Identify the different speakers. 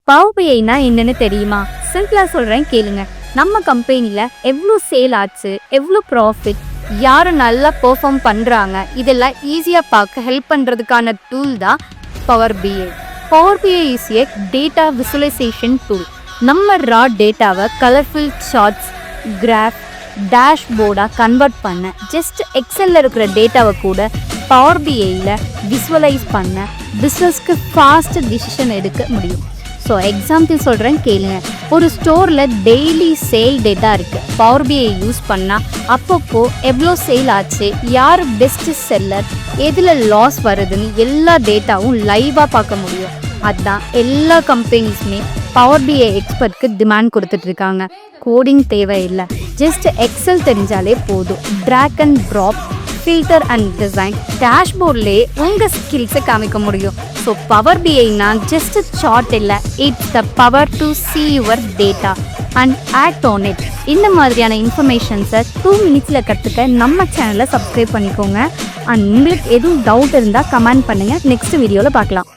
Speaker 1: Power பிஐனா என்னன்னு தெரியுமா? சிம்பிளா சொல்றேன் கேளுங்க. நம்ம கம்பெனில எவ்வளோ சேல் ஆச்சு, எவ்வளோ ப்ராஃபிட், யாரு நல்லா பெர்ஃபார்ம் பண்றாங்க, இதெல்லாம் ஈஸியா பார்க்க ஹெல்ப் பண்றதுக்கான டூல் தான் power BI. Power BI is a data visualisation tool. நம்ம ரா டேட்டாவை கலர்ஃபுல் சார்ட்ஸ், கிராஃப், டேஷ்போர்டாக கன்வெர்ட் பண்ண, ஜஸ்ட் எக்ஸலில் இருக்கிற டேட்டாவை கூட பவர் பிஐயில் விசுவலைஸ் பண்ண பிஸ்னஸ்க்கு ஃபாஸ்ட் டிசிஷன் எடுக்க முடியும். ஸோ எக்ஸாம்பிள் சொல்கிறேன் கேளுங்க. ஒரு ஸ்டோரில் டெய்லி சேல் டேட்டா இருக்குது. பவர் பிஐ யூஸ் பண்ணால் அப்பப்போ எவ்வளோ சேல் ஆச்சு, யார் பெஸ்ட்டு செல்லர், எதில் லாஸ் வருதுன்னு எல்லா டேட்டாவும் லைவாக பார்க்க முடியும். அதுதான் எல்லா கம்பெனிஸுமே பவர் பிஐ எக்ஸ்பர்ட்க்கு டிமாண்ட் கொடுத்துட்ருக்காங்க. கோடிங் தேவையில்லை, ஜஸ்ட் எக்ஸல் தெரிஞ்சாலே போதும். Drag and drop, filter and design, டேஷ்போர்ட்லேயே உங்கள் ஸ்கில்ஸை காமிக்க முடியும். ஸோ பவர் பிஐனா ஜஸ்ட் சார்ட் இல்லை, it's the power to see your data and act on it. இந்த மாதிரியான இன்ஃபர்மேஷன்ஸை 2 minutesல கற்றுக்க நம்ம சேனலை சப்ஸ்கிரைப் பண்ணிக்கோங்க. அண்ட் உங்களுக்கு எதுவும் டவுட் இருந்தால் கமெண்ட் பண்ணுங்கள். நெக்ஸ்ட் வீடியோவில் பார்க்கலாம்.